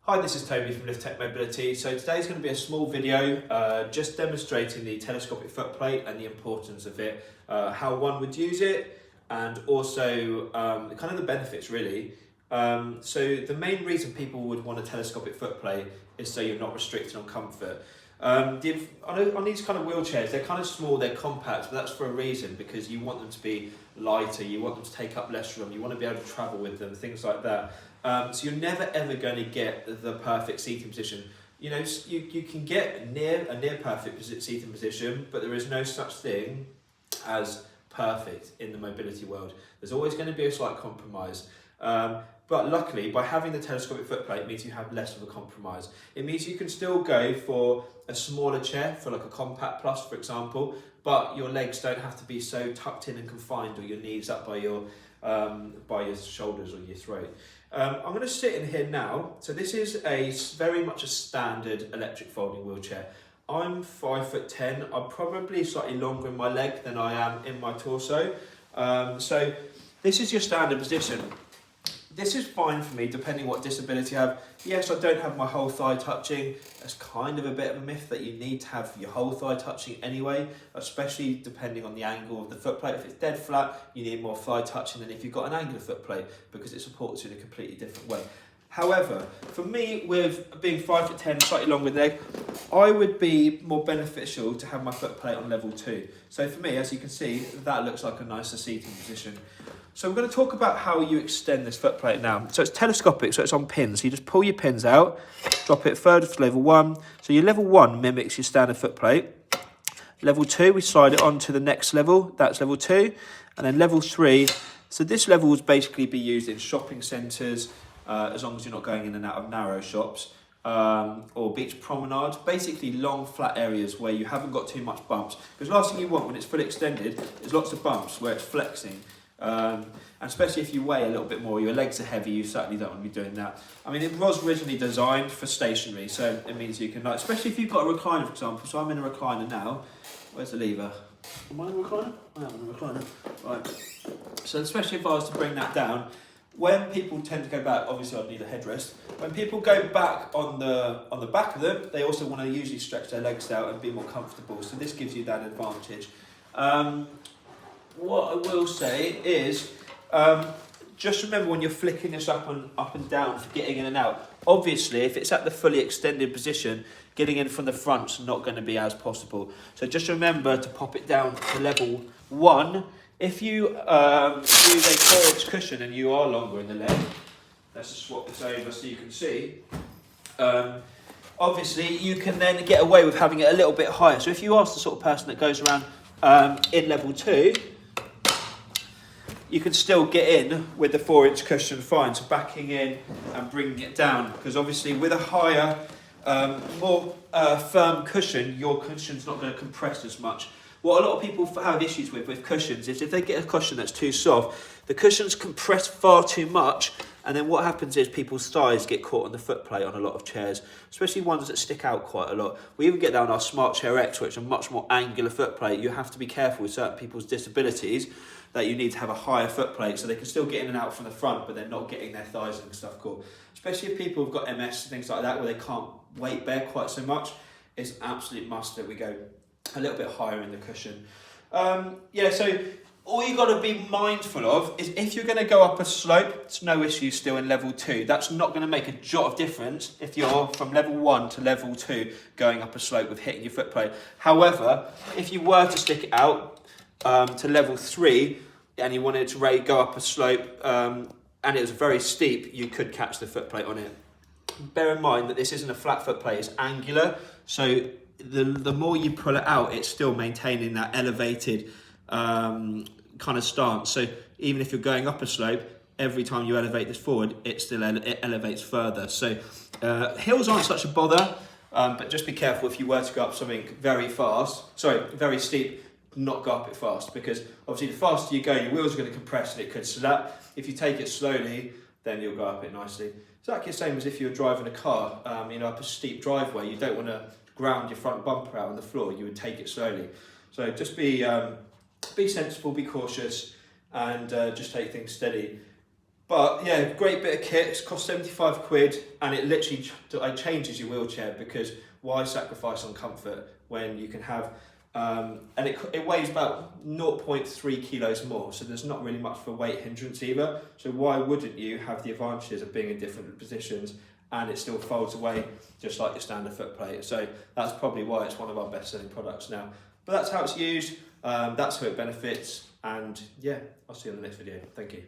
Hi, this is Toby from LITH-TECH Mobility. So today's going to be a small video just demonstrating the telescopic footplate and the importance of it, how one would use it, and also kind of the benefits really. So the main reason people would want a telescopic footplate is so you're not restricted on comfort. On these kind of wheelchairs, they're kind of small, they're compact, but that's for a reason, because you want them to be lighter, you want them to take up less room, you want to be able to travel with them, things like that. So you're never ever going to get the perfect seating position. You know, you can get a near perfect seating position, but there is no such thing as perfect in the mobility world. There's always going to be a slight compromise. But luckily, by having the telescopic footplate, it means you have less of a compromise. It means you can still go for a smaller chair, for like a Compact Plus, for example, but your legs don't have to be so tucked in and confined, or your knees up by your shoulders or your throat. I'm going to sit in here now. So this is very much a standard electric folding wheelchair. I'm 5'10". I'm probably slightly longer in my leg than I am in my torso. So this is your standard position. This is fine for me, depending what disability I have. Yes, I don't have my whole thigh touching. That's kind of a bit of a myth that you need to have your whole thigh touching anyway, especially depending on the angle of the footplate. If it's dead flat, you need more thigh touching than if you've got an angular footplate, because it supports you in a completely different way. However, for me, with being 5'10", slightly longer leg, I would be more beneficial to have my footplate on level 2. So for me, as you can see, that looks like a nicer seating position. So we're going to talk about how you extend this footplate now. So it's telescopic, so it's on pins. So you just pull your pins out, drop it further to level 1. So your level 1 mimics your standard footplate. Level 2, we slide it on to the next level. That's level 2. And then level 3. So this level would basically be used in shopping centres, as long as you're not going in and out of narrow shops, or beach promenades. Basically long flat areas where you haven't got too much bumps. Because the last thing you want when it's fully extended is lots of bumps where it's flexing. And especially if you weigh a little bit more, your legs are heavy, you certainly don't want to be doing that. I mean, it was originally designed for stationary, so it means you can, like, especially if you've got a recliner, for example. So I'm in a recliner now. Where's the lever? Am I in a recliner? I am in a recliner. Right. So especially if I was to bring that down, when people tend to go back, obviously I'd need a headrest. When people go back on the back of them, they also want to usually stretch their legs out and be more comfortable. So this gives you that advantage. What I will say is, just remember when you're flicking this up and down for getting in and out. Obviously, if it's at the fully extended position, getting in from the front's not going to be as possible. So just remember to pop it down to level 1. If you use a 4-inch cushion and you are longer in the leg, let's just swap this over so you can see. Obviously, you can then get away with having it a little bit higher. So if you are the sort of person that goes around in level 2, you can still get in with the 4-inch cushion fine. So backing in and bringing it down, because obviously with a higher, more firm cushion, your cushion's not going to compress as much. What a lot of people have issues with cushions is if they get a cushion that's too soft, the cushions compress far too much, and then what happens is people's thighs get caught on the footplate on a lot of chairs, especially ones that stick out quite a lot. We even get that on our Smart Chair X, which is a much more angular footplate. You have to be careful with certain people's disabilities that you need to have a higher footplate so they can still get in and out from the front, but they're not getting their thighs and stuff caught. Especially if people have got MS and things like that, where they can't weight bear quite so much, it's an absolute must that we go a little bit higher in the cushion. So all you got to be mindful of is if you're going to go up a slope, it's no issue still in level 2. That's not going to make a jot of difference if you're from level 1 to level 2 going up a slope with hitting your footplate. However, if you were to stick it out to level 3 and you wanted to go up a slope and it was very steep, you could catch the footplate on it. Bear in mind that this isn't a flat footplate, it's angular, so the more you pull it out, it's still maintaining that elevated kind of stance. So even if you're going up a slope, every time you elevate this forward, it still elevates further. So hills aren't such a bother, but just be careful if you were to go up something very steep, not go up it fast, because obviously the faster you go, your wheels are going to compress and it could slap. If you take it slowly, then you'll go up it nicely. It's exactly the same as if you're driving a car, up a steep driveway. You don't want to ground your front bumper out on the floor. You would take it slowly. So just be sensible, be cautious, and just take things steady. But yeah, great bit of kit. It's cost 75 quid, and it literally changes your wheelchair, because why sacrifice on comfort when you can have, and it weighs about 0.3 kilos more, so there's not really much for weight hindrance either. So why wouldn't you have the advantages of being in different positions, and it still folds away just like your standard foot plate? So that's probably why it's one of our best selling products now. But that's how it's used, that's how it benefits, and yeah, I'll see you in the next video. Thank you.